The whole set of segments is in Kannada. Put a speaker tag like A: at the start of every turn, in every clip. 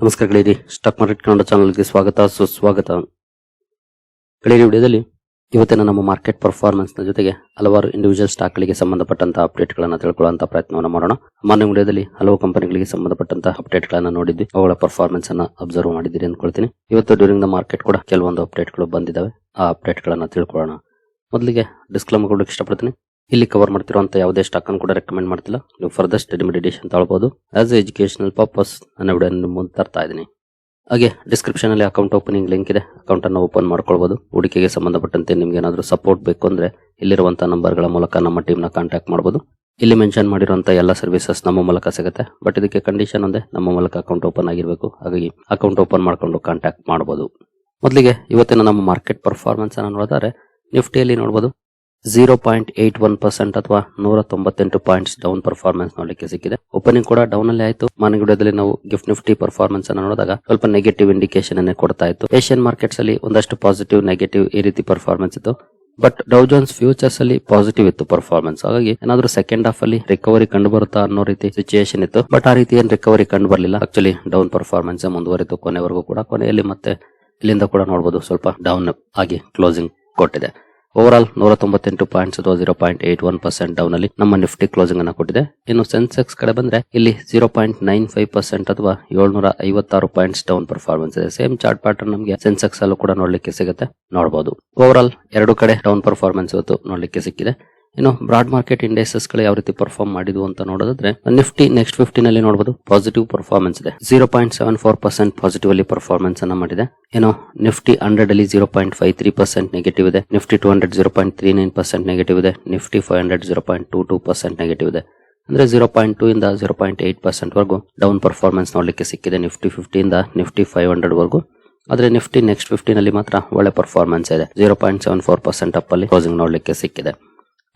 A: ನಮಸ್ಕಾರ ಗೆಳೆಯರಿ, ಸ್ಟಾಕ್ ಮಾರ್ಕೆಟ್ ಕನ್ನಡ ಚಾನಲ್ಗೆ ಸ್ವಾಗತ ಸುಸ್ವಾಗತ. ಗೆಳೆಯರಿ, ವಿಡಿಯೋದಲ್ಲಿ ಇವತ್ತಿನ ನಮ್ಮ ಮಾರ್ಕೆಟ್ ಪರ್ಫಾರ್ಮೆನ್ಸ್ ನ ಜೊತೆಗೆ ಹಲವಾರು ಇಂಡಿವಿಜುವಲ್ ಸ್ಟಾಕ್ ಗಳಿಗೆ ಸಂಬಂಧಪಟ್ಟಂತಹ ಅಪ್ಡೇಟ್ ಗಳನ್ನ ತಿಳ್ಕೊಳ್ಳುವಂತ ಪ್ರಯತ್ನವನ್ನು ಮಾಡೋಣ. ಮಾನ್ಯ ವಿಡಿಯೋದಲ್ಲಿ ಹಲವು ಕಂಪನಿಗಳಿಗೆ ಸಂಬಂಧಪಟ್ಟಂತಹ ಅಪ್ಡೇಟ್ ಗಳನ್ನ ನೋಡಿದ್ವಿ, ಅವುಗಳ ಪರ್ಫಾರ್ಮೆನ್ಸ್ ಅನ್ನ ಅಬ್ಸರ್ವ್ ಮಾಡಿದ್ದೀರಿ ಅಂದ್ಕೊಳ್ತೀನಿ. ಇವತ್ತು ಡ್ಯೂರಿಂಗ್ ದ ಮಾರ್ಕೆಟ್ ಕೂಡ ಕೆಲವೊಂದು ಅಪ್ಡೇಟ್ ಗಳು ಬಂದಿದ್ದಾವೆ, ಆ ಅಪ್ಡೇಟ್ ಗಳನ್ನ ತಿಳ್ಕೊಳ್ಳೋಣ. ಮೊದಲಿಗೆ ಡಿಸ್ಕ್ಲೇಮರ್ ಕೊಡೋಕೆ ಇಷ್ಟಪಡ್ತೀನಿ. ಇಲ್ಲಿ ಕವರ್ ಮಾಡ್ತಿರುವಂತ ಯಾವುದೇ ಸ್ಟಾಕ್ ಅನ್ನು ಕೂಡ ರೆಕಮೆಂಡ್ ಮಾಡ್ತಿಲ್ಲ. ನೀವು ಫರ್ದರ್ ಸ್ಟಡಿ ಮೆಡಿಟೇಷನ್ ತಗೊಳ್ಬಹುದು. ಆಸ್ ಎ ಎಜುಕೇಶನಲ್ ಪರ್ಪಸ್ ನನ್ನ ವಿಡಿಯೋ ಮುಂದೆ ತರ್ತಾ ಇದ್ದೀನಿ. ಹಾಗೆ ಡಿಸ್ಕ್ರಿಪ್ಷನ್ ಅಲ್ಲಿ ಅಕೌಂಟ್ ಓಪನಿಂಗ್ ಲಿಂಕ್ ಇದೆ, ಅಕೌಂಟ್ ಅನ್ನು ಓಪನ್ ಮಾಡ್ಕೊಳ್ಬಹುದು. ಹೂಡಿಕೆಗೆ ಸಂಬಂಧಪಟ್ಟಂತೆ ನಿಮ್ಗೆ ಏನಾದರೂ ಸಪೋರ್ಟ್ ಬೇಕು ಅಂದ್ರೆ ಇಲ್ಲಿರುವಂತಹ ನಂಬರ್ ಗಳ ಮೂಲಕ ನಮ್ಮ ಟೀಮ್ ನ ಕಾಂಟ್ಯಾಕ್ಟ್ ಮಾಡಬಹುದು. ಇಲ್ಲಿ ಮೆನ್ಷನ್ ಮಾಡಿರುವಂತಹ ಎಲ್ಲ ಸರ್ವಿಸಸ್ ನಮ್ಮ ಮೂಲಕ ಸಿಗುತ್ತೆ. ಬಟ್ ಇದಕ್ಕೆ ಕಂಡೀಷನ್ ಒಂದೇ, ನಮ್ಮ ಮೂಲಕ ಅಕೌಂಟ್ ಓಪನ್ ಆಗಿರಬೇಕು. ಹಾಗಾಗಿ ಅಕೌಂಟ್ ಓಪನ್ ಮಾಡ್ಕೊಂಡು ಕಾಂಟ್ಯಾಕ್ಟ್ ಮಾಡಬಹುದು. ಮೊದಲಿಗೆ ಇವತ್ತಿನ ನಮ್ಮ ಮಾರ್ಕೆಟ್ ಪರ್ಫಾರ್ಮೆನ್ಸ್ ಅನ್ನು ನೋಡಿದರೆ ನಿಫ್ಟಿಯಲ್ಲಿ ನೋಡಬಹುದು 0.81% ಅಥವಾ 198 ಪಾಯಿಂಟ್ಸ್ ಡೌನ್ ಪರ್ಫಾರ್ಮೆನ್ಸ್ ನೋಡಲಿಕ್ಕೆ ಸಿಕ್ಕಿದೆ. ಓಪನಿಂಗ್ ಕೂಡ ಡೌನ್ ಅಲ್ಲಿ ಆಯಿತು. ಮಾರ್ನಿಂಗ್ ವಿಡಿಯೋದಲ್ಲಿ ನಾವು ಗಿಫ್ಟ್ ನಿಫ್ಟಿ ಪರ್ಫಾರ್ಮೆನ್ಸ್ ಅನ್ನು ನೋಡಿದಾಗ ಸ್ವಲ್ಪ ನೆಗೆಟಿವ್ ಇಂಡಿಕೇಶನ್ ಅನ್ನೇ ಕೊಡ್ತಾ ಇತ್ತು. ಏಷ್ಯನ್ ಮಾರ್ಕೆಟ್ಸ್ ಅಲ್ಲಿ ಒಂದಷ್ಟು ಪಾಸಿಟಿವ್ ನೆಗೆಟಿವ್ ಈ ರೀತಿ ಪರ್ಫಾರ್ಮೆನ್ಸ್ ಇತ್ತು. ಬಟ್ ಡೌ ಜೋನ್ಸ್ ಫ್ಯೂಚರ್ಸ್ ಅಲ್ಲಿ ಪಾಸಿಟಿವ್ ಇತ್ತು ಪರ್ಫಾರ್ಮೆನ್ಸ್. ಹಾಗಾಗಿ ಏನಾದ್ರೂ ಸೆಕೆಂಡ್ ಹಾಫ್ ಅಲ್ಲಿ ರಿಕವರಿ ಕಂಡು ಬರುತ್ತಾ ಅನ್ನೋ ರೀತಿ ಸಿಚುಯೇಷನ್ ಇತ್ತು. ಬಟ್ ಆ ರೀತಿ ಏನ್ ರಿಕವರಿ ಕಂಡು ಬರಲಿಲ್ಲ. ಆಕ್ಚುಲಿ ಡೌನ್ ಪರ್ಫಾರ್ಮೆನ್ಸ್ ಮುಂದುವರಿತು ಕೊನೆವರೆಗೂ ಕೂಡ. ಕೊನೆಯಲ್ಲಿ ಮತ್ತೆ ಇಲ್ಲಿಂದ ಕೂಡ ನೋಡಬಹುದು ಸ್ವಲ್ಪ ಡೌನ್ ಆಗಿ ಕ್ಲೋಸಿಂಗ್ ಕೊಟ್ಟಿದೆ. ಓವರ್ ಆಲ್ 198 ಪಾಯಿಂಟ್ಸ್ ಅಥವಾ 0.81% ಡೌನ್ ಅಲ್ಲಿ ನಮ್ಮ ನಿಫ್ಟಿ ಕ್ಲೋಸಿಂಗ್ ಅನ್ನು ಕೊಟ್ಟಿದೆ. ಇನ್ನು ಸೆನ್ಸೆಕ್ಸ್ ಕಡೆ ಬಂದ್ರೆ ಇಲ್ಲಿ 0.95% ಅಥವಾ 756 ಪಾಯಿಂಟ್ಸ್ ಡೌನ್ ಪರ್ಫಾರ್ಮೆನ್ಸ್ ಇದೆ. ಸೇಮ್ ಚಾರ್ಟ್ ಪ್ಯಾಟರ್ನ್ ನಮಗೆ ಸೆನ್ಸೆಕ್ಸ್ ಅಲ್ಲೂ ಕೂಡ ನೋಡ್ಲಿಕ್ಕೆ ಸಿಗುತ್ತೆ, ನೋಡಬಹುದು. ಓವರ್ ಆಲ್ ಎರಡು ಕಡೆ ಡೌನ್ ಪರ್ಫಾರ್ಮೆನ್ಸ್ ಇವತ್ತು ನೋಡ್ಲಿಕ್ಕೆ ಸಿಕ್ಕಿದೆ. ಇನ್ನು ಬ್ರಾಡ್ ಮಾರ್ಕೆಟ್ ಇಂಡೆಕ್ಸಸ್ ಗಳು ಯಾವ ರೀತಿ ಪರ್ಫಾರ್ಮ್ ಮಾಡಿದ್ವು ಅಂತ ನೋಡೋದಾದ್ರೆ ನಿಫ್ಟಿ ನೆಕ್ಸ್ಟ್ 50 ನಲ್ಲಿ ನೋಡಬಹುದು ಪಾಸಿಟಿವ್ ಪರ್ಫಾರ್ಮೆನ್ಸ್ ಇದೆ. 0.74% ಪಾಸಿಟಿವ್ ಅಲ್ಲಿ ಪರ್ಫಾರ್ಮೆನ್ಸ್ ಅನ್ನ ಮಾಡಿದೆ. ಇನ್ನು ನಿಫ್ಟಿ 100 ಅಲ್ಲಿ 0.53% ನೆಗೆಟಿವ್ ಇದೆ. ನಿಫ್ಟಿ 200 0.39% ನೆಗೆಟಿವ್ ಇದೆ. ನಿಫ್ಟಿ 500 0.22% ನೆಗೆಟಿವ್ ಇದೆ. ಅಂದ್ರೆ 0.2 ಇಂದ 0.8% ವರೆಗೂ ಡೌನ್ ಪರ್ಫಾರ್ಮೆನ್ಸ್ ನೋಡ್ಲಿಕ್ಕೆ ಸಿಕ್ಕಿದೆ ನಿಫ್ಟಿ 50 ಇಂದ ನಿಫ್ಟಿ 500 ವರೆಗೂ. ಆದ್ರೆ ನಿಫ್ಟಿ ನೆಕ್ಸ್ಟ್ 50 ನಲ್ಲಿ ಮಾತ್ರ ಒಳ್ಳೆ ಪರ್ಫಾರ್ಮೆನ್ಸ್ ಇದೆ. 0.74% ಅಪ್ ಅಲ್ಲಿ ಕ್ಲೋಸಿಂಗ್ ನೋಡ್ಲಿಕ್ಕೆ ಸಿಕ್ಕಿದೆ.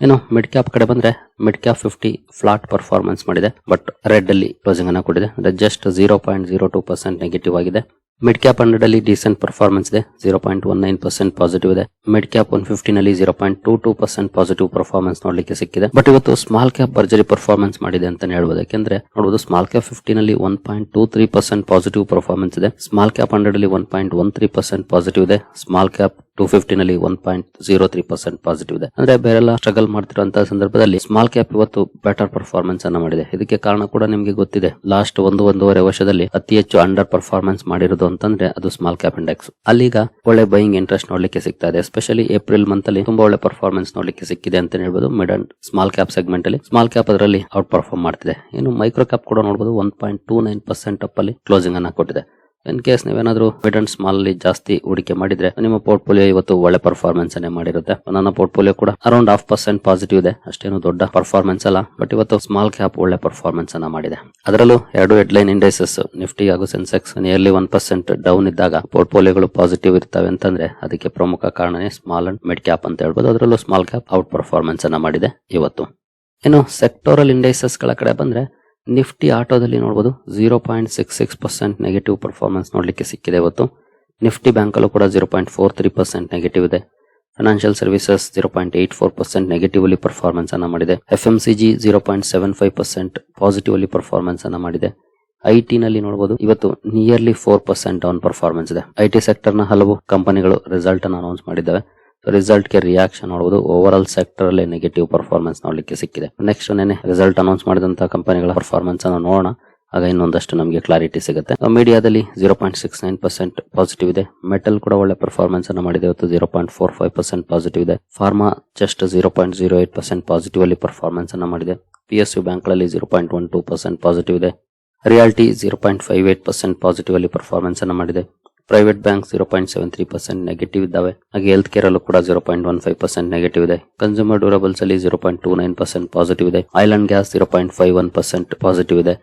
A: ಇನ್ನು ಮಿಡ್ ಕ್ಯಾಪ್ ಕಡೆ ಬಂದ್ರೆ ಮಿಡ್ ಕ್ಯಾಪ್ 50 ಫ್ಲಾಟ್ ಪರ್ಫಾರ್ಮೆನ್ಸ್ ಮಾಡಿದೆ. ಬಟ್ ರೆಡ್ ಅಲ್ಲಿ ಕ್ಲೋಸಿಂಗ್ ಅನ್ನ ಕೊಟ್ಟಿದೆ. ಜಸ್ಟ್ 0.02% ನೆಗೆಟಿವ್ ಆಗಿದೆ. ಮಿಡ್ ಕ್ಯಾಪ್ 100 ಅಲ್ಲಿ ಡಿಸೆಂಟ್ ಪರ್ಫಾರ್ಮೆನ್ಸ್ ಇದೆ. 0.19% ಪಾಸಿಟಿವ್ ಇದೆ. ಮಿಡ್ ಕ್ಯಾಪ್ 150 ನಲ್ಲಿ 0.22% ಪಾಸಿಟಿವ್ ಪರ್ಫಾರ್ಮೆನ್ಸ್ ನೋಡ್ಲಿಕ್ಕೆ ಸಿಕ್ಕಿದೆ. ಬಟ್ ಇವತ್ತು ಸ್ಮಾಲ್ ಕ್ಯಾಪ್ ಭರ್ಜರಿ ಪರ್ಫಾರ್ಮೆನ್ಸ್ ಮಾಡಿದೆ ಅಂತಾನೆ ಹೇಳ್ಬೋದು. ಯಾಕೆಂದ್ರೆ ನೋಡಬಹುದು ಸ್ಮಾಲ್ ಕ್ಯಾಪ್ 50 ನಲ್ಲಿ 1.23% ಪಾಸಿಟಿವ್ ಪರ್ಫಾರ್ಮೆನ್ಸ್ ಇದೆ. ಸ್ಮಾಲ್ ಕ್ಯಾಪ್ 100 ಅಲ್ಲಿ 1.13% ಪಾಸಿಟಿವ್ ಇದೆ. ಸ್ಮಾಲ್ ಕ್ಯಾಪ್ 250 ನಲ್ಲಿ 1.03% ಪಾಸಿಟಿವ್ ಇದೆ. ಅಂದ್ರೆ ಬೇರೆಲ್ಲ ಸ್ಟ್ರಗಲ್ ಮಾಡ್ತಿರುವಂತಹ ಸಂದರ್ಭದಲ್ಲಿ ಸ್ಮಾಲ್ ಕ್ಯಾಪ್ ಇವತ್ತು ಬೆಟರ್ ಪರ್ಫಾರ್ಮೆನ್ಸ್ ಅನ್ನ ಮಾಡಿದೆ. ಇದಕ್ಕೆ ಕಾರಣ ಕೂಡ ನಿಮಗೆ ಗೊತ್ತಿದೆ. ಲಾಸ್ಟ್ ಒಂದೂವರೆ ವರ್ಷದಲ್ಲಿ ಅತಿ ಹೆಚ್ಚು ಅಂಡರ್ ಪರ್ಫಾರ್ಮೆನ್ಸ್ ಮಾಡಿರೋದು ಅಂತಂದ್ರೆ ಅದು ಸ್ಮಾಲ್ ಕ್ಯಾಪ್ ಇಂಡೆಕ್ಸ್. ಅಲ್ಲಿಗ ಒಳ್ಳೆ ಬೈಯಿಂಗ್ ಇಂಟ್ರೆಸ್ಟ್ ನೋಡ್ಲಿಕ್ಕೆ ಸಿಗ್ತಾ ಇದೆ. ಎಸ್ಪೆಷಲಿ ಏಪ್ರಿಲ್ ಮಂತ್ ಅಲ್ಲಿ ತುಂಬಾ ಒಳ್ಳೆ ಪರ್ಫಾರ್ಮೆನ್ಸ್ ನೋಡ್ಲಿಕ್ಕೆ ಸಿಕ್ಕಿದೆ ಅಂತ ಹೇಳ್ಬೋದು. Mid and small cap segment ಅಲ್ಲಿ ಸ್ಮಾಲ್ ಕ್ಯಾಪ್ ಅದರಲ್ಲಿ ಔಟ್ ಪರ್ಫಾರ್ಮ್ ಮಾಡ್ತಿದೆ. ಇನ್ನು ಮೈಕ್ರೋ ಕ್ಯಾಪ್ ಕೂಡ ನೋಡಬಹುದು 1.29% ಅಪ್ ಅಲ್ಲಿ ಕ್ಲೋಸಿಂಗ್ ಅನ್ನ ಕೊಟ್ಟಿದೆ. ಇನ್ ಕೇಸ್ ನೀವೇನಾದ್ರೂ ಮಿಡ್ ಅಂಡ್ ಸ್ಮಾಲ್ ಅಲ್ಲಿ ಜಾಸ್ತಿ ಹೂಡಿಕೆ ಮಾಡಿದ್ರೆ ನಿಮ್ಮ ಪೋರ್ಟ್ಫೋಲಿಯೋ ಇವತ್ತು ಒಳ್ಳೆ ಪರ್ಫಾರ್ಮೆನ್ಸ್ ಅನ್ನೇ ಮಾಡಿರುತ್ತೆ. ನನ್ನ ಪೋರ್ಟ್ಫೋಲಿಯೋ ಕೂಡ ಅರೌಂಡ್ 0.5% ಪಾಸಿಟಿವ್ ಇದೆ. ಅಷ್ಟೇನು ದೊಡ್ಡ ಪರ್ಫಾರ್ಮೆನ್ಸ್ ಅಲ್ಲ. ಬಟ್ ಇವತ್ತು ಸ್ಮಾಲ್ ಕ್ಯಾಪ್ ಒಳ್ಳೆ ಪರ್ಫಾರ್ಮೆನ್ಸ್ ಅನ್ನ ಮಾಡಿದೆ. ಅದರಲ್ಲೂ ಎರಡು ಹೆಡ್ಲೈನ್ ಇಂಡೆಕ್ಸಸ್ ನಿಫ್ಟಿ ಹಾಗೂ ಸೆನ್ಸೆಕ್ಸ್ ನಿಯರ್ಲಿ 1% ಡೌನ್ ಇದ್ದಾಗ ಪೋರ್ಟ್ಫೋಲಿಯೋಗಳು ಪಾಸಿಟಿವ್ ಇರ್ತವೆ ಅಂತಂದ್ರೆ ಅದಕ್ಕೆ ಪ್ರಮುಖ ಕಾರಣನೇ ಸ್ಮಾಲ್ ಅಂಡ್ ಮಿಡ್ ಕ್ಯಾಪ್ ಅಂತ ಹೇಳ್ಬೋದು. ಅದರಲ್ಲೂ ಸ್ಮಾಲ್ ಕ್ಯಾಪ್ ಔಟ್ ಪರ್ಫಾರ್ಮೆನ್ಸ್ ಅನ್ನ ಮಾಡಿದೆ ಇವತ್ತು. ಇನ್ನು ಸೆಕ್ಟೋರಲ್ ಇಂಡೆಕ್ಸಸ್ ಗಳ ಕಡೆ ಬಂದ್ರೆ ನಿಫ್ಟಿ ಆಟೋದಲ್ಲಿ ನೋಡಬಹುದು 0.66% ನೆಗೆಟಿವ್ ಪರ್ಫಾರ್ಮೆನ್ಸ್ ನೋಡ್ಲಿಕ್ಕೆ ಸಿಕ್ಕಿದೆ ಇವತ್ತು. ನಿಫ್ಟಿ ಬ್ಯಾಂಕ್ ಅಲ್ಲೂ ಕೂಡ 0.43% ನೆಗೆಟಿವ್ ಇದೆ. ಫೈನಾನ್ಷಿಯಲ್ ಸರ್ವಿಸಸ್ 0.84% ನೆಗೆಟಿವ್ ಅಲ್ಲಿ ಪರ್ಫಾರ್ಮೆನ್ಸ್ ಅನ್ನ ಮಾಡಿದೆ. FMCG 0.75% ಪಾಸಿಟಿವ್ ಅಲ್ಲಿ ಪರ್ಫಾರ್ಮೆನ್ಸ್ ಅನ್ನ ಮಾಡಿದೆ. ಐಟಿ ನಲ್ಲಿ ನೋಡಬಹುದು ಇವತ್ತು ನಿಯರ್ಲಿ 4% ಡೌನ್ ಪರ್ಫಾರ್ಮೆನ್ಸ್ ಇದೆ. ಐಟಿ ಸೆಕ್ಟರ್ ನ ಹಲವು ಕಂಪನಿಗಳು ರಿಸಲ್ಟ್ ಅನ್ನು ಅನೌನ್ಸ್ ಮಾಡಿದ್ದಾವೆ. ರಿಸಲ್ಟ್ ಗೆ ರಿಯಾಕ್ಷನ್ ನೋಡಬಹುದು ಓವರ್ ಆಲ್ ಸೆಕ್ಟರ್ ಅಲ್ಲಿ ನೆಗೆಟಿವ್ ಪರ್ಫಾರ್ಮೆನ್ಸ್ ನೋಡ್ಲಿಕ್ಕೆ ಸಿಕ್ಕಿದೆ. ನೆಕ್ಸ್ಟ್ ನೆನೆ ರಿಸಲ್ಟ್ ಅನೌನ್ಸ್ ಮಾಡಿದಂತಹ ಕಂಪನಿಗಳ ಪರ್ಫಾರ್ಮೆನ್ಸ್ ಅನ್ನು ನೋಡೋಣ, ಆಗ ಇನ್ನೊಂದಷ್ಟು ನಮಗೆ ಕ್ಲಾರಿಟಿ ಸಿಗುತ್ತೆ. ಮೀಡಿಯಾದಲ್ಲಿ 0.69% ಪಾಸಿಟಿವ್ ಇದೆ. ಮೆಟಲ್ ಕೂಡ ಒಳ್ಳೆ ಪರ್ಫಾರ್ಮೆನ್ಸ್ ಅನ್ನು ಮಾಡಿದೆ ಇವತ್ತು 0.45% ಪಾಸಿಟಿವ್ ಇದೆ. ಫಾರ್ಮಾ ಜಸ್ಟ್ 0.08% ಪಾಸಿಟಿವ್ ಅಲ್ಲಿ ಪರ್ಫಾರ್ಮೆನ್ಸ್ ಅನ್ನು ಮಾಡಿದೆ. PSU ಬ್ಯಾಂಕ್ ಗಳಲ್ಲಿ 0.12% ಪಾಸಿಟಿವ್ ಇದೆ. ರಿಯಾಲ್ಟಿ 0.58% ಪಾಸಿಟಿವ್ ಅಲ್ಲಿ ಪರ್ಫಾರ್ಮೆನ್ಸ್ ಅನ್ನು ಮಾಡಿದೆ. ಪ್ರೈವೇಟ್ ಬ್ಯಾಂಕ್ 0.73% ನೆಗೆಟಿವ್ ಇದ್ದಾವೆ. ಹಾಗೆ ಹೆಲ್ತ್ ಕೇರ್ ಅಲ್ಲೂ ಕೂಡ 0.15% ನೆಗೆಟಿವ್ ಇದೆ. ಕನ್ಸ್ಯೂಮರ್ ಡ್ಯೂರಬಲ್ಸ್ ಅಲ್ಲಿ 0.29% ಪಾಸಿಟಿವ್ ಇದೆ. ಆಯಿಲ್ ಅಂಡ್ ಗ್ಯಾಸ್ 0.51% ಪಾಸಿಟಿವ್ ಇದೆ.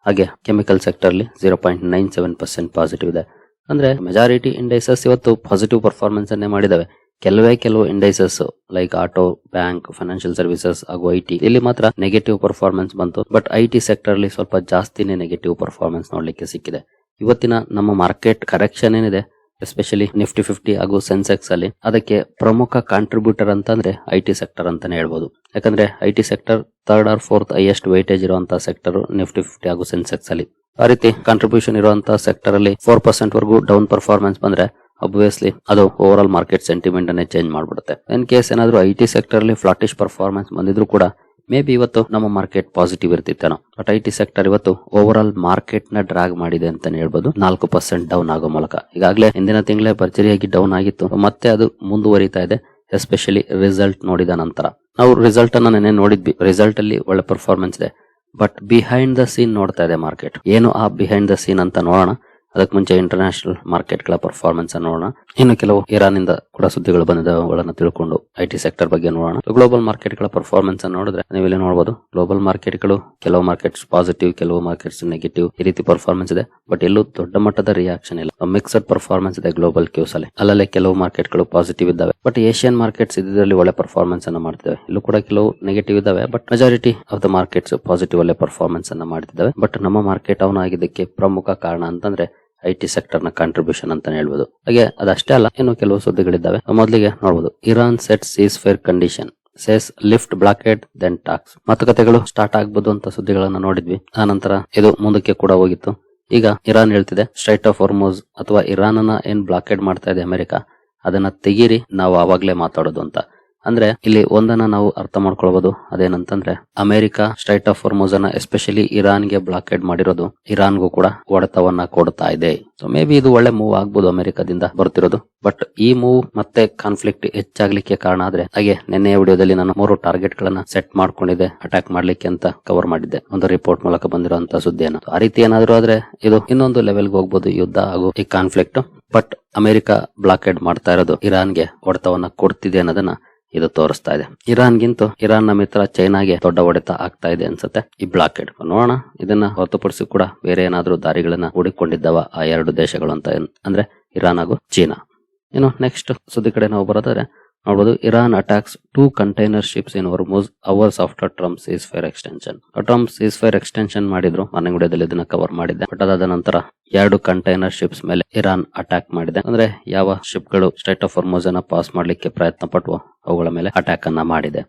A: ಹಾಗೆ ಕೆಮಿಕಲ್ ಸೆಕ್ಟರ್ ಅಲ್ಲಿ 0.97% ಪಾಸಿಟಿವ್ ಇದೆ. ಅಂದ್ರೆ ಮೆಜಾರಿಟಿ ಇಂಡೈಸಸ್ ಇವತ್ತು ಪಾಸಿಟಿವ್ ಪರ್ಫಾರ್ಮೆನ್ಸ್ ಅನ್ನೇ ಮಾಡಿದಾವೆ. ಕೆಲವು indices like auto, bank, financial services ಹಾಗೂ ಐಟಿ ಇಲ್ಲಿ ಮಾತ್ರ ನೆಗೆಟಿವ್ ಪರ್ಫಾರ್ಮೆನ್ಸ್ ಬಂತು. ಬಟ್ ಐಟಿ ಸೆಕ್ಟರ್ ಅಲ್ಲಿ ಸ್ವಲ್ಪ ಜಾಸ್ತಿನೇ ನೆಗೆಟಿವ್ ಪರ್ಫಾರ್ಮೆನ್ಸ್ ನೋಡ್ಲಿಕ್ಕೆ ಸಿಕ್ಕಿದೆ. ಇವತ್ತಿನ ನಮ್ಮ ಮಾರ್ಕೆಟ್ ಕರೆಕ್ಷನ್ ಏನಿದೆ ಎಸ್ಪೆಷಲಿ ನಿಫ್ಟಿ 50 ಹಾಗೂ ಸೆನ್ಸೆಕ್ಸ್ ಅಲ್ಲಿ ಅದಕ್ಕೆ ಪ್ರಮುಖ ಕಾಂಟ್ರಿಬ್ಯೂಟರ್ ಅಂತಂದ್ರೆ ಐಟಿ ಸೆಕ್ಟರ್ ಅಂತಾನೆ ಹೇಳ್ಬೋದು. ಯಾಕಂದ್ರೆ IT sector third R fourth highest weightage ಇರುವಂತಹ ಸೆಕ್ಟರ್ ನಿಫ್ಟಿ 50 ಹಾಗೂ ಸೆನ್ಸೆಕ್ಸ್ ಅಲ್ಲಿ. ಆ ರೀತಿ ಕಾಂಟ್ರಿಬ್ಯೂಷನ್ ಇರುವಂತಹ ಸೆಕ್ಟರ್ ಅಲ್ಲಿ 4% ವರೆಗೂ ಡೌನ್ ಪರ್ಫಾರ್ಮೆನ್ಸ್ ಬಂದ್ರೆ ಅಬ್ವಿಯಸ್ಲಿ ಅದು ಓವರ್ ಆಲ್ ಮಾರ್ಕೆಟ್ ಸೆಂಟಿಮೆಂಟ್ ಅನ್ನೇ ಚೇಂಜ್ ಮಾಡ್ಬಿಡುತ್ತೆ. ಇನ್ ಕೇಸ್ ಏನಾದ್ರು IT ಸೆಕ್ಟರ್ ಅಲ್ಲಿ ಫ್ಲಾಟಿಶ್ ಪರ್ಫಾರ್ಮೆನ್ಸ್ ಬಂದಿದ್ರು ಕೂಡ ಮೇ ಬಿ ಇವತ್ತು ನಮ್ಮ ಮಾರ್ಕೆಟ್ ಪಾಸಿಟಿವ್ ಇರ್ತಿತ್ತೇನೋ. ಬಟ್ IT ಸೆಕ್ಟರ್ ಇವತ್ತು ಓವರ್ ಆಲ್ ಮಾರ್ಕೆಟ್ ನ ಡ್ರಾಗ್ ಮಾಡಿದೆ ಅಂತಾನೆ ಹೇಳ್ಬೋದು, 4% ಡೌನ್ ಆಗೋ ಮೂಲಕ. ಈಗಾಗಲೇ ಹಿಂದಿನ ತಿಂಗಳೇ ಭರ್ಜರಿಯಾಗಿ ಡೌನ್ ಆಗಿತ್ತು, ಮತ್ತೆ ಅದು ಮುಂದುವರಿತಾ ಇದೆ, ಎಸ್ಪೆಷಲಿ ರಿಸಲ್ಟ್ ನೋಡಿದ ನಂತರ. ನಾವು ರಿಸಲ್ಟ್ ಅನ್ನ ನೆನ್ನೆ ನೋಡಿದ್ವಿ, ರಿಸಲ್ಟ್ ಅಲ್ಲಿ ಒಳ್ಳೆ ಪರ್ಫಾರ್ಮೆನ್ಸ್ ಇದೆ. ಬಟ್ ಬಿಹೈಂಡ್ ದ ಸೀನ್ ನೋಡ್ತಾ ಇದೆ ಮಾರ್ಕೆಟ್. ಏನು ಆ ಬಿಹೈಂಡ್ ದ ಸೀನ್ ಅಂತ ನೋಡೋಣ. ಅದಕ್ಕೆ ಮುಂಚೆ ಇಂಟರ್ನ್ಯಾಷನಲ್ ಮಾರ್ಕೆಟ್ ಗಳ ಪರ್ಫಾರ್ಮೆನ್ಸ್ ಅನ್ನು ನೋಡೋಣ. ಇನ್ನು ಕೆಲವು ಇರಾನ್ ಇಂದ ಕೂಡ ಸುದ್ದಿಗಳು ಬಂದಿದ್ದಾವೆ, ಅವುಗಳನ್ನ ತಿಳ್ಕೊಂಡು IT ಸೆಕ್ಟರ್ ಬಗ್ಗೆ ನೋಡೋಣ. ಗ್ಲೋಬಲ್ ಮಾರ್ಕೆಟ್ ಗಳ ಪರ್ಫಾರ್ಮೆನ್ಸ್ ಅನ್ನು ನೋಡಿದ್ರೆ ನೀವು ಇಲ್ಲಿ ನೋಡಬಹುದು, ಗ್ಲೋಬಲ್ ಮಾರ್ಕೆಟ್ ಗಳು ಕೆಲವು ಮಾರ್ಕೆಟ್ಸ್ ಪಾಸಿಟಿವ್, ಕೆಲವು ಮಾರ್ಕೆಟ್ಸ್ ನೆಗೆಟಿವ್, ಈ ರೀತಿ ಪರ್ಫಾರ್ಮೆನ್ಸ್ ಇದೆ. ಬಟ್ ಎಲ್ಲೂ ದೊಡ್ಡ ಮಟ್ಟದ ರಿಯಾಕ್ಷನ್ ಇಲ್ಲ, ಮಿಕ್ಸ್ಡ್ ಪರ್ಫಾರ್ಮೆನ್ಸ್ ಇದೆ ಗ್ಲೋಬಲ್ ಕ್ಯೂಸ್ ಅಲ್ಲಿ. ಅಲ್ಲಲ್ಲೇ ಕೆಲವು ಮಾರ್ಕೆಟ್ ಗಳು ಪಾಸಿಟಿವ್ ಇದ್ದಾವೆ. ಬಟ್ ಏಷ್ಯನ್ ಮಾರ್ಕೆಟ್ಸ್ ಇದರಲ್ಲಿ ಒಳ್ಳೆ ಪರ್ಫಾರ್ಮೆನ್ಸ್ ಅನ್ನ ಮಾಡ್ತಿವೆ. ಇಲ್ಲೂ ಕೂಡ ಕೆಲವು ನೆಗೆಟಿವ್ ಇದ್ದಾವೆ, but majority of the markets positive ಅಲ್ಲೇ ಪರ್ಫಾರ್ಮೆನ್ಸ್ ಅನ್ನ ಮಾಡ್ತಿದ್ದಾವೆ. ಬಟ್ ನಮ್ಮ ಮಾರ್ಕೆಟ್ ಡೌನ್ ಆಗಿದ್ದಕ್ಕೆ ಪ್ರಮುಖ ಕಾರಣ ಅಂತಂದ್ರೆ IT ಸೆಕ್ಟರ್ ನ ಕಾಂಟ್ರಿಬ್ಯೂಷನ್ ಅಂತ ಹೇಳ್ಬೋದು. ಹಾಗೆ ಅದಷ್ಟೇ ಅಲ್ಲ, ಇನ್ನು ಕೆಲವು ಸುದ್ದಿಗಳಿದ್ದಾವೆ. ಮೊದಲಿಗೆ ನೋಡಬಹುದು, Iran sets ceasefire condition, says lift blockade then talks. ಮಾತುಕತೆಗಳು ಸ್ಟಾರ್ಟ್ ಆಗ್ಬೋದು ಅಂತ ಸುದ್ದಿಗಳನ್ನ ನೋಡಿದ್ವಿ. ಆ ನಂತರ ಇದು ಮುಂದಕ್ಕೆ ಕೂಡ ಹೋಗಿತ್ತು. ಈಗ ಇರಾನ್ ಹೇಳ್ತಿದೆ, ಸ್ಟ್ರೈಟ್ ಆಫ್ ಹೊರ್ಮುಜ್ ಅಥವಾ ಇರಾನ್ ಅನ್ನ ಏನ್ ಬ್ಲಾಕೇಡ್ ಮಾಡ್ತಾ ಇದೆ ಅಮೆರಿಕ, ಅದನ್ನ ತೆಗೀರಿ, ನಾವು ಆವಾಗ್ಲೇ ಮಾತಾಡೋದು ಅಂತ. ಅಂದ್ರೆ ಇಲ್ಲಿ ಒಂದನ್ನ ನಾವು ಅರ್ಥ ಮಾಡ್ಕೊಳ್ಬಹುದು, ಅದೇನಂತಂದ್ರೆ ಅಮೆರಿಕ ಸ್ಟ್ರೈಟ್ ಆಫ್ ಹೊರ್ಮುಜ್ ಅನ್ನ ಎಸ್ಪೆಷಲಿ ಇರಾನ್ಗೆ ಬ್ಲಾಕೇಡ್ ಮಾಡಿರೋದು ಇರಾನ್ಗೂ ಕೂಡ ಹೊಡೆತವನ್ನ ಕೊಡ್ತಾ ಇದೆ. ಸೊ ಮೇ ಬಿ ಇದು ಒಳ್ಳೆ ಮೂವ್ ಆಗ್ಬೋದು ಅಮೆರಿಕದಿಂದ ಬರ್ತಿರೋದು. ಬಟ್ ಈ ಮೂವ್ ಮತ್ತೆ ಕಾನ್ಫ್ಲಿಕ್ಟ್ ಹೆಚ್ಚಾಗ್ಲಿಕ್ಕೆ ಕಾರಣ ಆದ್ರೆ, ಹಾಗೆ ನಿನ್ನೆ ವಿಡಿಯೋದಲ್ಲಿ ನಾನು 3 ಟಾರ್ಗೆಟ್ ಗಳನ್ನ ಸೆಟ್ ಮಾಡ್ಕೊಂಡಿದ್ದೆ ಅಟ್ಯಾಕ್ ಮಾಡ್ಲಿಕ್ಕೆ ಅಂತ ಕವರ್ ಮಾಡಿದ್ದೆ, ಒಂದು ರಿಪೋರ್ಟ್ ಮೂಲಕ ಬಂದಿರುವಂತಹ ಸುದ್ದಿಯನ್ನು. ಆ ರೀತಿ ಏನಾದ್ರು ಆದ್ರೆ ಇದು ಇನ್ನೊಂದು ಲೆವೆಲ್ಗೆ ಹೋಗ್ಬೋದು, ಯುದ್ಧ ಹಾಗೂ ಈ ಕಾನ್ಫ್ಲಿಕ್ಟ್. ಬಟ್ ಅಮೆರಿಕ ಬ್ಲಾಕೇಡ್ ಮಾಡ್ತಾ ಇರೋದು ಇರಾನ್ಗೆ ಹೊಡೆತವನ್ನ ಕೊಡ್ತಿದೆ ಅನ್ನೋದನ್ನ ಇದು ತೋರಿಸ್ತಾ ಇದೆ. ಇರಾನ್ಗಿಂತ ಇರಾನ್ ನ ಮಿತ್ರ ಚೈನಾಗೆ ದೊಡ್ಡ ಹೊಡೆತ ಆಗ್ತಾ ಇದೆ ಅನ್ಸುತ್ತೆ ಈ ಬ್ಲಾಕೇಡ್. ನೋಡೋಣ, ಇದನ್ನ ಹೊರತುಪಡಿಸಿ ಕೂಡ ಬೇರೆ ಏನಾದ್ರೂ ದಾರಿಗಳನ್ನ ಹೂಡಿಕೊಂಡಿದ್ದಾವ ಆ 2 ದೇಶಗಳು ಅಂತ, ಅಂದ್ರೆ ಇರಾನ್ ಹಾಗೂ ಚೀನಾ. ಇನ್ನು ನೆಕ್ಸ್ಟ್ ಸುದ್ದಿ ಕಡೆ ನಾವು ಬರೋದಾದ್ರೆ ನೋಡಬಹುದು, Iran attacks 2 container ships in Hormuz hours after Trump ceasefire extension. Trump ceasefire extension ಮಾಡಿದ್ರು, ಮಾರ್ನಿಂಗ್ ವಿಡಿಯೋದಲ್ಲಿ ಇದನ್ನ ಕವರ್ ಮಾಡಿದ್ದೆ. ಬಟ್ ಅದಾದ ನಂತರ 2 ಕಂಟೈನರ್ ಶಿಪ್ಸ್ ಮೇಲೆ ಇರಾನ್ ಅಟ್ಯಾಕ್ ಮಾಡಿದೆ. ಅಂದ್ರೆ ಯಾವ ಶಿಪ್ ಗಳು ಸ್ಟ್ರೈಟ್ ಆಫ್ ಹೊರ್ಮುಜ್ ಅನ್ನ ಪಾಸ್ ಮಾಡ್ಲಿಕ್ಕೆ ಪ್ರಯತ್ನ ಪಟ್ಟು ಅವುಗಳ ಮೇಲೆ ಅಟ್ಯಾಕ್ ಅನ್ನ ಮಾಡಿದೆ.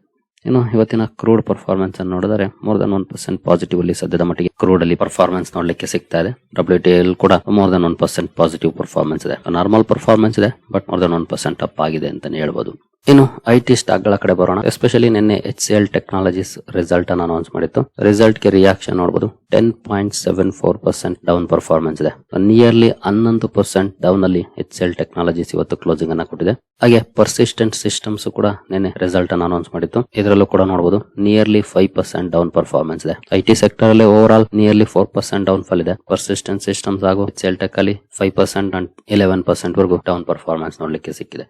A: ಇನ್ನು ಇವತ್ತಿನ ಕ್ರೂಡ್ ಪರ್ಫಾರ್ಮೆನ್ಸ್ ಅನ್ನು ನೋಡಿದರೆ ಮೋರ್ ದನ್ 1% ಪಾಸಿಟಿವ್ ಅಲ್ಲಿ ಸದ್ಯದ ಮಟ್ಟಿಗೆ ಕ್ರೂಡ್ ಅಲ್ಲಿ ಪರ್ಫಾರ್ಮೆನ್ಸ್ ನೋಡ್ಲಿಕ್ಕೆ ಸಿಗ್ತಾ ಇದೆ. WTI ಕೂಡ ಮೋರ್ ದನ್ 1% ಪಾಸಿಟಿವ್ ಪರ್ಫಾರ್ಮೆನ್ಸ್ ಇದೆ. ನಾರ್ಮಲ್ ಪರ್ಫಾರ್ಮೆನ್ಸ್ ಇದೆ, ಬಟ್ ಮೋರ್ ದನ್ 1% ಅಪ್ ಆಗಿದೆ ಅಂತಾನೆ ಹೇಳ್ಬೋದು. ಇನ್ನು IT ಸ್ಟಾಕ್ ಗಳ ಕಡೆ ಬರೋಣ. ಎಸ್ಪೆಷಲಿ ನಿನ್ನೆ HCL ಟೆಕ್ನಾಲಜೀಸ್ ರಿಸಲ್ಟ್ ಅನ್ನು ಅನೌನ್ಸ್ ಮಾಡಿತ್ತು. ರಿಸಲ್ಟ್ ಗೆ ರಿಯಾಕ್ಷನ್ ನೋಡಬಹುದು, 10.74% ಡೌನ್ ಪರ್ಫಾರ್ಮೆನ್ಸ್ ಇದೆ. ನಿಯರ್ಲಿ 11% ಡೌನ್ ಅಲ್ಲಿ HCL ಟೆಕ್ನಾಲಜೀಸ್ ಇವತ್ತು ಕ್ಲೋಸಿಂಗ್ ಅನ್ನ ಕೊಟ್ಟಿದೆ. ಹಾಗೆ ಪರ್ಸಿಸ್ಟೆಂಟ್ ಸಿಸ್ಟಮ್ಸ್ ಕೂಡ ನಿನ್ನೆ ರಿಸಲ್ಟ್ ಅನ್ನು ಅನೌನ್ಸ್ ಮಾಡಿತ್ತು. ಇದರಲ್ಲೂ ಕೂಡ ನೋಡಬಹುದು ನಿಯರ್ಲಿ 5% ಡೌನ್ ಪರ್ಫಾರ್ಮೆನ್ಸ್ ಇದೆ. IT ಸೆಕ್ಟರ್ ಅಲ್ಲಿ over all nearly 4% down fall ಇದೆ. ಪರ್ಸಿಸ್ಟೆಂಟ್ ಸಿಸ್ಟಮ್ಸ್ ಹಾಗೂ HCL ಟೆಕ್ ಅಲ್ಲಿ 5% ಅಂಡ್ 11% ವರೆಗೂ ಡೌನ್ ಪರ್ಫಾರ್ಮೆನ್ಸ್ ನೋಡ್ಲಿಕ್ಕೆ ಸಿಕ್ಕಿದೆ.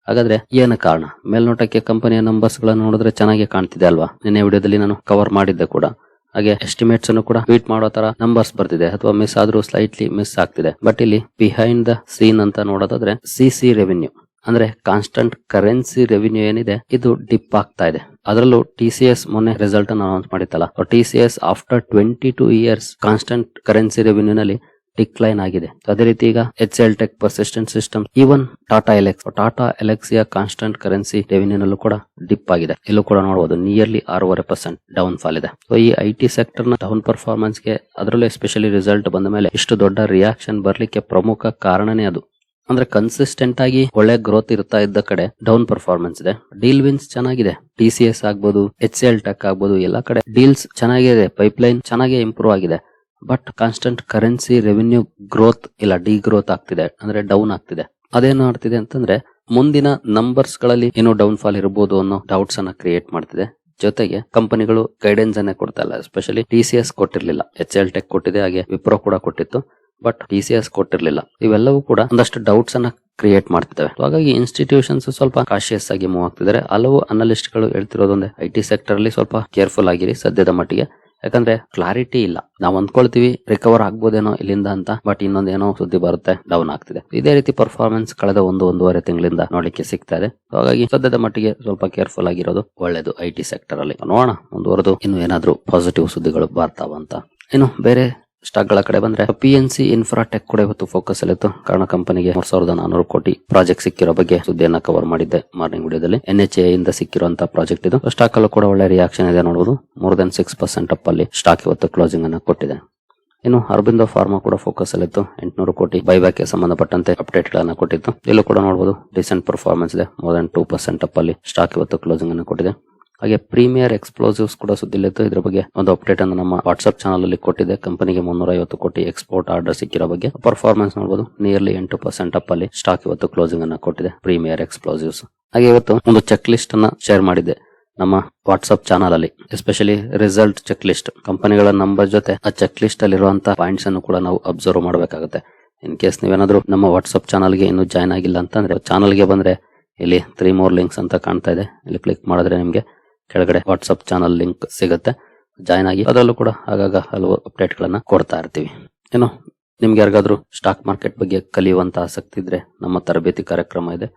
A: ಹಾಗಾದ್ರೆ ಏನು ಕಾರಣ? ಮೇಲ್ನೋಟಕ್ಕೆ ಕಂಪನಿಯ ನಂಬರ್ಸ್ ಗಳನ್ನ ನೋಡಿದ್ರೆ ಚೆನ್ನಾಗಿ ಕಾಣ್ತಿದೆ ಅಲ್ವಾ? ನಿನ್ನೆ ವಿಡಿಯೋದಲ್ಲಿ ನಾನು ಕವರ್ ಮಾಡಿದ್ದೆ ಕೂಡ. ಹಾಗೆ ಎಸ್ಟಿಮೇಟ್ಸ್ ಅನ್ನು ಕೂಡ ಟ್ವೀಟ್ ಮಾಡೋ ತರ ನಂಬರ್ಸ್ ಬರ್ತಿದೆ, ಅಥವಾ ಮಿಸ್ ಆದ್ರೂ ಸ್ಲೈಟ್ಲಿ ಮಿಸ್ ಆಗ್ತಿದೆ. ಬಟ್ ಇಲ್ಲಿ ಬಿಹೈಂಡ್ ದ ಸೀನ್ ಅಂತ ನೋಡೋದಾದ್ರೆ CC ರೆವಿನ್ಯೂ ಅಂದ್ರೆ ಕಾನ್ಸ್ಟಂಟ್ ಕರೆನ್ಸಿ ರೆವಿನ್ಯೂ ಏನಿದೆ, ಇದು ಡಿಪ್ ಆಗ್ತಾ ಇದೆ. ಅದರಲ್ಲೂ TCS ಮೊನ್ನೆ ರಿಸಲ್ಟ್ ಅನ್ನು ಅನೌನ್ಸ್ ಮಾಡಿತ್ತಲ್ಲ, TCS after 22 years constant currency revenue ನಲ್ಲಿ ಡಿಕ್ಲೈನ್ ಆಗಿದೆ. ಅದೇ ರೀತಿ ಈಗ HCL tech, persistent system, even Tata Elxsi constant currency revenue ನಲ್ಲೂ ಕೂಡ ಡಿಪ್ ಆಗಿದೆ. ಇಲ್ಲೂ ಕೂಡ ನೋಡಬಹುದು ನಿಯರ್ಲಿ 6.5% ಡೌನ್ ಫಾಲ್ ಇದೆ. ಸೊ ಈ IT ಸೆಕ್ಟರ್ ನ ಡೌನ್ ಪರ್ಫಾರ್ಮೆನ್ಸ್ ಗೆ, ಅದರಲ್ಲೂ ಎಸ್ಪೆಷಲಿ ರಿಸಲ್ಟ್ ಬಂದ ಮೇಲೆ ಇಷ್ಟು ದೊಡ್ಡ ರಿಯಾಕ್ಷನ್ ಬರ್ಲಿಕ್ಕೆ ಪ್ರಮುಖ ಕಾರಣನೇ ಅದು. ಅಂದ್ರೆ ಕನ್ಸಿಸ್ಟೆಂಟ್ ಆಗಿ ಒಳ್ಳೆ ಗ್ರೋತ್ ಇರ್ತಾ ಇದ್ದ ಕಡೆ ಡೌನ್ ಪರ್ಫಾರ್ಮೆನ್ಸ್ ಇದೆ. ಡೀಲ್ ವಿನ್ಸ್ ಚೆನ್ನಾಗಿದೆ, TCS ಆಗ್ಬೋದು, HCL ಟೆಕ್ ಆಗ್ಬೋದು, ಎಲ್ಲಾ ಕಡೆ ಡೀಲ್ಸ್ ಚೆನ್ನಾಗಿದೆ, ಪೈಪ್ಲೈನ್ ಚೆನ್ನಾಗಿ ಇಂಪ್ರೂವ್ ಆಗಿದೆ. But constant currency revenue growth ಇಲ್ಲ, ಡಿ ಗ್ರೋತ್ ಆಗ್ತಿದೆ, ಅಂದ್ರೆ ಡೌನ್ ಆಗ್ತಿದೆ. ಅದೇನು ಆಗ್ತಿದೆ ಅಂತಂದ್ರೆ ಮುಂದಿನ ನಂಬರ್ಸ್ ಗಳಲ್ಲಿ ಏನೋ ಡೌನ್ ಫಾಲ್ ಇರಬಹುದು ಅನ್ನೋ ಡೌಟ್ಸ್ ಅನ್ನ ಕ್ರಿಯೇಟ್ ಮಾಡ್ತಿದೆ. ಜೊತೆಗೆ ಕಂಪನಿಗಳು ಗೈಡೆನ್ಸ್ ಅನ್ನೇ ಕೊಡ್ತಾ ಇಲ್ಲ. ಎಸ್ಪೆಷಲಿ TCS ಕೊಟ್ಟಿರ್ಲಿಲ್ಲ, HCL ಟೆಕ್ ಕೊಟ್ಟಿದೆ, ಹಾಗೆ ವಿಪ್ರೋ ಕೂಡ ಕೊಟ್ಟಿತ್ತು, ಬಟ್ TCS ಕೊಟ್ಟಿರ್ಲಿಲ್ಲ. ಇವೆಲ್ಲವೂ ಕೂಡ ಒಂದಷ್ಟು ಡೌಟ್ಸ್ ಅನ್ನ ಕ್ರಿಯೇಟ್ ಮಾಡ್ತಿದ್ದಾವೆ. ಹಾಗಾಗಿ ಇನ್ಸ್ಟಿಟ್ಯೂಷನ್ಸ್ ಸ್ವಲ್ಪ ಕಾಶಿಯಸ್ ಆಗಿ ಮೂವ್ ಆಗ್ತಿದ್ದಾರೆ. ಹಲವು ಅನಲಿಸ್ಟ್ ಗಳು ಹೇಳ್ತಿರೋದೊಂದೇ, IT ಸೆಕ್ಟರ್ ಅಲ್ಲಿ ಸ್ವಲ್ಪ ಕೇರ್ಫುಲ್ ಆಗಿರಿ ಸದ್ಯದ ಮಟ್ಟಿಗೆ. ಯಾಕಂದ್ರೆ ಕ್ಲಾರಿಟಿ ಇಲ್ಲ. ನಾವು ಅಂದ್ಕೊಳ್ತೀವಿ ರಿಕವರ್ ಆಗ್ಬೋದೇನೋ ಇಲ್ಲಿಂದ ಅಂತ, ಬಟ್ ಇನ್ನೊಂದೇನೋ ಸುದ್ದಿ ಬರುತ್ತೆ, ಡೌನ್ ಆಗ್ತಿದೆ. ಇದೇ ರೀತಿ ಪರ್ಫಾರ್ಮೆನ್ಸ್ ಕಳೆದ 1-1.5 ತಿಂಗಳಿಂದ ನೋಡ್ಲಿಕ್ಕೆ ಸಿಗ್ತಾ ಇದೆ. ಹಾಗಾಗಿ ಸದ್ಯದ ಮಟ್ಟಿಗೆ ಸ್ವಲ್ಪ ಕೇರ್ಫುಲ್ ಆಗಿರೋದು ಒಳ್ಳೇದು IT ಸೆಕ್ಟರ್ ಅಲ್ಲಿ. ನೋಡೋಣ ಮುಂದುವರೆದು ಇನ್ನು ಏನಾದ್ರೂ ಪಾಸಿಟಿವ್ ಸುದ್ದಿಗಳು ಬರ್ತಾವ ಅಂತ. ಇನ್ನು ಬೇರೆ ಸ್ಟಾಕ್ ಗಳ ಕಡೆ ಬಂದ್ರೆ PNC ಇನ್ಫ್ರಾಟೆಕ್ ಕೂಡ ಇವತ್ತು ಫೋಕಸ್ ಅಲ್ಲಿತ್ತು. ಕಾರಣ ಕಂಪನಿಗೆ 3,400 ಕೋಟಿ ಪ್ರಾಜೆಕ್ಟ್ ಸಿಕ್ಕಿರೋ ಬಗ್ಗೆ ಸುದ್ದಿಯನ್ನ ಕವರ್ ಮಾಡಿದ್ದೆ ಮಾರ್ನಿಂಗ್ ವಿಡಿಯೋದಲ್ಲಿ. NHAI ಇಂದ ಸಿಕ್ಕಿರುವಂತಹ ಪ್ರಾಜೆಕ್ಟ್ ಇದು. ಸ್ಟಾಕ್ ಅಲ್ಲೂ ಕೂಡ ಒಳ್ಳೆ ರಿಯಾಕ್ಷನ್ ಇದೆ ನೋಡಬಹುದು. ಮೋರ್ ದನ್ 6% ಅಪ್ ಅಲ್ಲಿ ಸ್ಟಾಕ್ ಇವತ್ತು ಕ್ಲೋಸಿಂಗ್ ಅನ್ನ ಕೊಟ್ಟಿದೆ. ಇನ್ನು ಅರಬಿಂದೋ ಫಾರ್ಮಾ ಕೂಡ ಫೋಕಸ್ ಅಲ್ಲಿತ್ತು. 800 ಕೋಟಿ ಬೈಬ್ಯಾಕ್ ಗೆ ಸಂಬಂಧಪಟ್ಟಂತೆ ಅಪ್ಡೇಟ್ ಗಳನ್ನ ಕೊಟ್ಟಿತ್ತು. ಇಲ್ಲೂ ಕೂಡ ನೋಡಬಹುದು ಡಿಸೆಂಟ್ ಪರ್ಫಾರ್ಮೆನ್ಸ್ ಇದೆ. ಮೋರ್ ದನ್ 2% ಅಪ್ ಅಲ್ಲಿ ಸ್ಟಾಕ್ ಇವತ್ತು ಕ್ಲೋಸಿಂಗ್ ಅನ್ನು ಕೊಟ್ಟಿದೆ. ಹಾಗೆ ಪ್ರೀಮಿಯರ್ ಎಕ್ಸ್ಪ್ಲೋಸಿವ್ಸ್ ಕೂಡ ಸುದ್ದಿಲಿತ್ತು. ಇದ್ರ ಬಗ್ಗೆ ಒಂದು ಅಪ್ಡೇಟ್ ಅನ್ನು ನಮ್ಮ ವಾಟ್ಸ್ಆಪ್ ಚಾನಲ್ ಅಲ್ಲಿ ಕೊಟ್ಟಿದೆ. ಕಂಪನಿಗೆ 350 ಕೋಟಿ ಎಕ್ಸ್ಪೋರ್ಟ್ ಆರ್ಡರ್ ಸಿಕ್ಕಿರೋ ಬಗ್ಗೆ ಪರ್ಫಾರ್ಮೆನ್ಸ್ ನೋಡಬಹುದು. ನಿಯರ್ಲಿ 8% ಅಪ್ ಅಲ್ಲಿ ಸ್ಟಾಕ್ ಇವತ್ತು ಕ್ಲೋಸಿಂಗ್ ಅನ್ನು ಕೊಟ್ಟಿದೆ ಪ್ರೀಮಿಯರ್ ಎಕ್ಸ್ಪ್ಲೋಸಿವ್ಸ್. ಹಾಗೆ ಇವತ್ತು ಒಂದು ಚೆಕ್ ಲಿಸ್ಟ್ ಅನ್ನ ಶೇರ್ ಮಾಡಿದೆ ನಮ್ಮ ವಾಟ್ಸ್ಆಪ್ ಚಾನಲ್ ಅಲ್ಲಿ, ಎಸ್ಪೆಷಲಿ ರಿಸಲ್ಟ್ ಚೆಕ್ ಲಿಸ್ಟ್. ಕಂಪನಿಗಳ ನಂಬರ್ ಜೊತೆ ಆ ಚೆಕ್ ಲಿಸ್ಟ್ ಅಲ್ಲಿ ಇರುವಂತಹ ಪಾಯಿಂಟ್ಸ್ ಅನ್ನು ಕೂಡ ನಾವು ಅಬ್ಸರ್ವ್ ಮಾಡಬೇಕಾಗುತ್ತೆ. ಇನ್ ಕೇಸ್ ನೀವೇನಾದ್ರೂ ನಮ್ಮ ವಾಟ್ಸ್ಆಪ್ ಚಾನಲ್ ಗೆ ಇನ್ನೂ ಜಾಯ್ನ್ ಆಗಿಲ್ಲ ಅಂತಂದ್ರೆ ಚಾನಲ್ ಗೆ ಬಂದ್ರೆ ಇಲ್ಲಿ 3 more ಲಿಂಕ್ಸ್ ಅಂತ ಕಾಣ್ತಾ ಇದೆ. ಇಲ್ಲಿ ಕ್ಲಿಕ್ ಮಾಡಿದ್ರೆ ನಿಮ್ಗೆ ಕೆಳಗಡೆ ವಾಟ್ಸ್ಆಪ್ ಚಾನಲ್ ಲಿಂಕ್ ಸಿಗುತ್ತೆ. ಜಾಯ್ನ್ ಆಗಿ ಅದರಲ್ಲೂ ಕೂಡ ಆಗಾಗ ಹಲವು ಅಪ್ಡೇಟ್ ಗಳನ್ನ ಕೊಡ್ತಾ ಇರ್ತೀವಿ. ಏನು ನಿಮ್ಗೆ ಯಾರಿಗಾದ್ರೂ ಸ್ಟಾಕ್ ಮಾರ್ಕೆಟ್ ಬಗ್ಗೆ ಕಲಿಯುವಂತ ಆಸಕ್ತಿ ಇದ್ರೆ ನಮ್ಮ ತರಬೇತಿ ಕಾರ್ಯಕ್ರಮ ಇದೆ,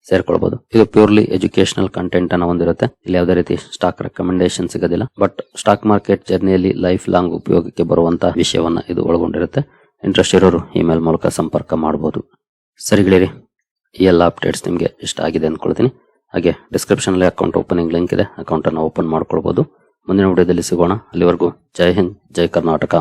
A: ಸೇರ್ಕೊಳ್ಬಹುದು. ಇದು ಪ್ಯೂರ್ಲಿ ಎಜುಕೇಶನಲ್ ಕಂಟೆಂಟ್ ಅನ್ನ ಹೊಂದಿರುತ್ತೆ. ಇಲ್ಲಿ ಯಾವುದೇ ರೀತಿ ಸ್ಟಾಕ್ ರೆಕಮೆಂಡೇಶನ್ ಸಿಗೋದಿಲ್ಲ. ಬಟ್ ಸ್ಟಾಕ್ ಮಾರ್ಕೆಟ್ ಜರ್ನಿಯಲ್ಲಿ ಲೈಫ್ ಲಾಂಗ್ ಉಪಯೋಗಕ್ಕೆ ಬರುವಂತಹ ವಿಷಯವನ್ನ ಇದು ಒಳಗೊಂಡಿರುತ್ತೆ. ಇಂಟ್ರೆಸ್ಟ್ ಇರೋರು ಇಮೇಲ್ ಮೂಲಕ ಸಂಪರ್ಕ ಮಾಡಬಹುದು. ಸರಿಗಳಿರಿ, ಈ ಎಲ್ಲ ಅಪ್ಡೇಟ್ಸ್ ನಿಮ್ಗೆ ಇಷ್ಟ ಆಗಿದೆ ಅನ್ಕೊಳ್ತೀನಿ. ಹಾಗೆ ಡಿಸ್ಕ್ರಿಪ್ಷನ್ ಅಲ್ಲಿ ಅಕೌಂಟ್ ಓಪನಿಂಗ್ ಲಿಂಕ್ ಇದೆ. ಅಕೌಂಟ್ ಅನ್ನು ಓಪನ್ ಮಾಡ್ಕೊಳ್ಬಹುದು. ಮುಂದಿನ ವಿಡಿಯೋದಲ್ಲಿ ಸಿಗೋಣ. ಅಲ್ಲಿವರೆಗೂ ಜೈ ಹಿಂದ್, ಜೈ ಕರ್ನಾಟಕ.